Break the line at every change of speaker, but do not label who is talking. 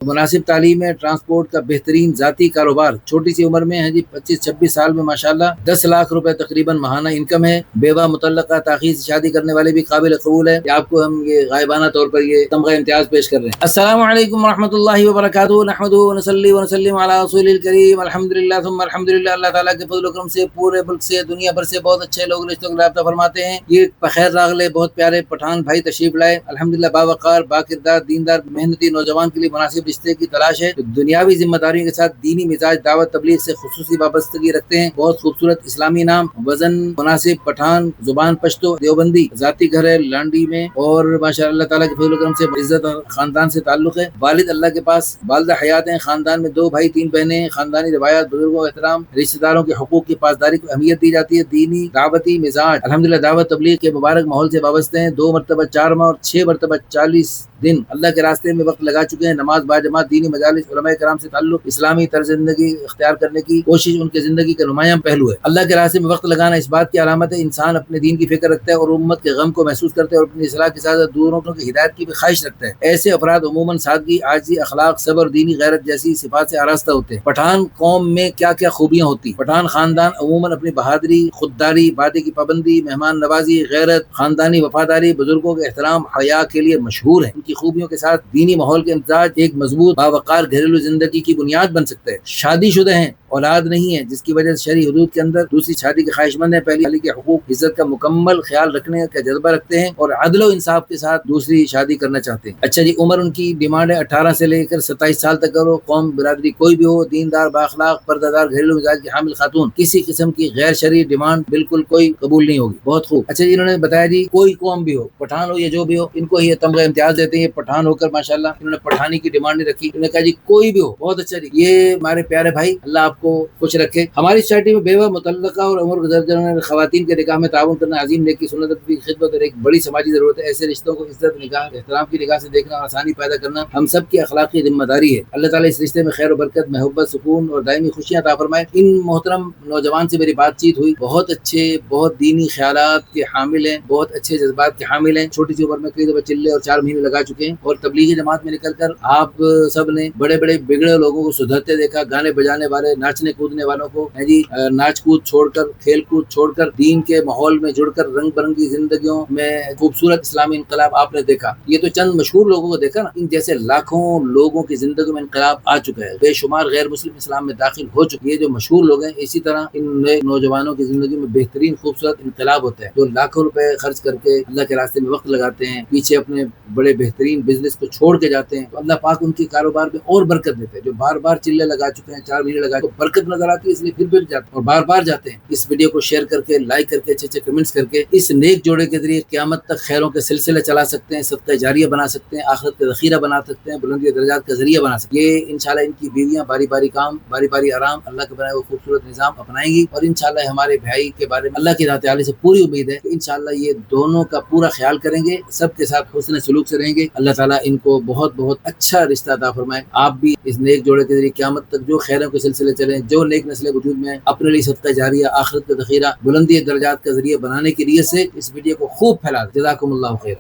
مناسب تعلیم ہے، ٹرانسپورٹ کا بہترین ذاتی کاروبار، چھوٹی سی عمر میں ہے جی 25-26 سال میں ماشاءاللہ 10 لاکھ روپے تقریباً ماہانہ انکم ہے، بیوہ متعلقہ تاخیر سے شادی کرنے والے بھی قابل قبول ہے کہ آپ کو ہم یہ غائبانہ طور پر یہ تمغہ امتیاز پیش کر رہے ہیں۔ السلام علیکم ورحمۃ اللہ وبرکاتہ، نحمدہ ونصلی ونسلم علی رسول الکریم، الحمدللہ ثم الحمدللہ۔ اللہ تعالیٰ کے فضل و کرم سے پورے ملک سے دنیا بھر سے بہت اچھے لوگ رشتوں کو رابطہ فرماتے ہیں۔ یہ بخیر راغلے بہت پیارے پٹھان بھائی تشریف لائے، الحمدللہ باوقار باکردار دیندار محنتی نوجوان کے لیے مناسب رشتے کی تلاش ہے، دنیاوی ذمہ داریوں کے ساتھ دینی مزاج دعوت تبلیغ سے خصوصی وابستگی رکھتے ہیں۔ بہت خوبصورت اسلامی نام، وزن مناسب پٹھان، زبان پشتو دیوبندی، ذاتی گھر ہے لانڈی میں، اور ماشاء اللہ تعالیٰ کے فضل و کرم سے عزت اور خاندان سے تعلق ہے۔ والد اللہ کے پاس، والدہ حیات ہیں، خاندان میں 2 بھائی 3 بہنیں ہیں، خاندانی روایات، بزرگوں کا احترام، رشتہ داروں کے حقوق کی پاسداری کو اہمیت دی جاتی ہے، دینی دعوتی مزاج الحمدللہ دعوت تبلیغ کے مبارک ماحول سے وابستہ ہیں، 2 مرتبہ 4 ماہ اور 6 مرتبہ 40 دن اللہ کے راستے میں وقت لگا چکے ہیں، نماز باجماعت، دینی مجالس، علماء کرام سے تعلق، اسلامی طرز زندگی اختیار کرنے کی کوشش ان کے زندگی کا نمایاں پہلو ہے۔ اللہ کے راستے میں وقت لگانا اس بات کی علامت ہے انسان اپنے دین کی فکر رکھتا ہے اور امت کے غم کو محسوس کرتا ہے اور اپنی اصلاح کے ساتھ دوسروں کی ہدایت کی بھی خواہش رکھتا ہے۔ ایسے افراد عموماً سادگی، عاجزی، اخلاق، صبر، دینی غیرت جیسی صفات سے آراستہ ہوتے ہیں۔ پٹھان قوم میں کیا کیا خوبیاں ہوتی ہیں؟ پٹھان خاندان عموماً اپنی بہادری، خودداری، وعدے کی پابندی، مہمان نوازی، غیرت، خاندانی وفاداری، بزرگوں کے احترام، حیا کے لیے مشہور ہے۔ ان کی خوبیوں کے ساتھ دینی ماحول کے امتزاج ایک مضبوط باوقار گھریلو زندگی کی بنیاد بن سکتا ہے۔ شادی شدہ ہیں، اولاد نہیں ہے، جس کی وجہ سے شرعی حدود کے اندر دوسری شادی کے خواہش مند ہیں، پہلی شادی کے حقوق عزت کا مکمل خیال رکھنے کا جذبہ رکھتے ہیں اور عدل و انصاف کے ساتھ دوسری شادی کرنا چاہتے ہیں۔ اچھا جی، عمر ان کی ڈیمانڈ ہے 18 سے لے کر 27 سال تک کرو، قوم برادری کوئی بھی ہو، دیندار، بااخلاق، پردہ دار، گھریلو مزاج کی حامل خاتون، کسی قسم کی غیر شرعی ڈیمانڈ بالکل کوئی قبول نہیں ہوگی۔ بہت خوب۔ اچھا جی، انہوں نے بتایا جی کوئی قوم بھی ہو، پٹھان ہو یا جو بھی ہو، ان کو یہ تمغہ امتیاز دیتے ہیں، یہ پٹھان ہو کر ماشاءاللہ انہوں نے پٹھانی کی ڈیمانڈ نہیں رکھی، انہوں نے کہا جی کوئی بھی ہو۔ بہت اچھا جی، یہ ہمارے پیارے بھائی، اللہ آپ کو خوش رکھے۔ ہماری سوسائٹی میں بیوہ متعلقہ اور عمر گزر جانے خواتین کے نکاح میں تعاون کرنا عظیم نیکی، سنت کی خدمت اور ایک بڑی سماجی ضرورت ہے۔ ایسے رشتوں کو عزت، نگاہ، احترام کی نگاہ سے دیکھنا اور آسانی پیدا کرنا ہم سب کی اخلاقی ذمہ داری ہے۔ اللہ تعالیٰ اس رشتے میں خیر و برکت، محبت، سکون اور دائمی خوشیاں عطا فرمائے۔ ان محترم نوجوان سے میری بات چیت ہوئی، بہت اچھے، بہت دینی خیالات کے حامل ہیں، بہت اچھے جذبات کے حامل ہیں، چھوٹی سی عمر میں کئی دفعہ چلے اور 4 مہینے لگا چکے ہیں، اور تبلیغی جماعت میں نکل کر آپ سب نے بڑے بڑے بگڑے لوگوں کو سدھرتے دیکھا، گانے بجانے والے، ناچنے کودنے والوں کو جی ناچ کود چھوڑ کر، کھیل کود چھوڑ کر، دین کے ماحول میں جڑ کر رنگ برنگی زندگیوں میں خوبصورت اسلامی انقلاب آپ نے دیکھا۔ یہ تو چند مشہور لوگوں کو دیکھا نا، ان جیسے لاکھوں لوگوں کی زندگی میں انقلاب آ چکا ہے، بے شمار غیر مسلم اسلام میں داخل ہو چکے۔ یہ جو مشہور لوگ ہیں، اسی طرح ان نئے نوجوانوں کی زندگی میں بہترین خوبصورت انقلاب ہوتا ہے، جو لاکھوں روپے خرچ کر کے اللہ کے راستے میں وقت لگاتے ہیں، پیچھے اپنے بڑے بہترین بزنس کو چھوڑ کے جاتے ہیں، تو اللہ پاک ان کے کاروبار میں اور برکت دیتے ہیں۔ جو بار بار چلے لگا چکے ہیں، 4 مہینے لگا، تو برکت نظر آتی ہے، اس لیے پھر جاتے ہیں اور بار بار جاتے ہیں۔ اس ویڈیو کو شیئر کر کے، لائک کر کے، اچھے اچھے کمنٹس کر کے اس نیک جوڑے کے ذریعے قیامت تک خیروں کے سلسلے چلا سکتے ہیں، صدقہ جاریہ بنا سکتے ہیں، آخرت کا ذخیرہ بنا سکتے ہیں، بلندی درجات کا ذریعہ بنا سکتے ہیں۔ یہ انشاءاللہ ان کی بیویاں باری باری کام، باری باری آرام، اللہ کے بنائے ہوئے خوبصورت نظام اپنائیں گی، اور انشاءاللہ ہمارے بھائی کے بارے میں اللہ کی ذات عالی سے پوری امید ہے کہ انشاءاللہ یہ دونوں کا پورا خیال کریں گے، سب کے ساتھ حسن سلوک سے رہیں گے۔ اللہ تعالیٰ ان کو بہت بہت اچھا رشتہ عطا فرمائے۔ آپ بھی اس نیک جوڑے کے ذریعے قیامت تک جو خیروں کے سلسلے چلیں، جو نیک نسل وجود میں اپنے لیے صدقہ جاریہ، آخرت کا ذخیرہ، بلندی درجات کا ذریعہ بنانے کی نیت سے اس ویڈیو کو خوب پھیلا دیں۔ جزاکم اللہ خیر۔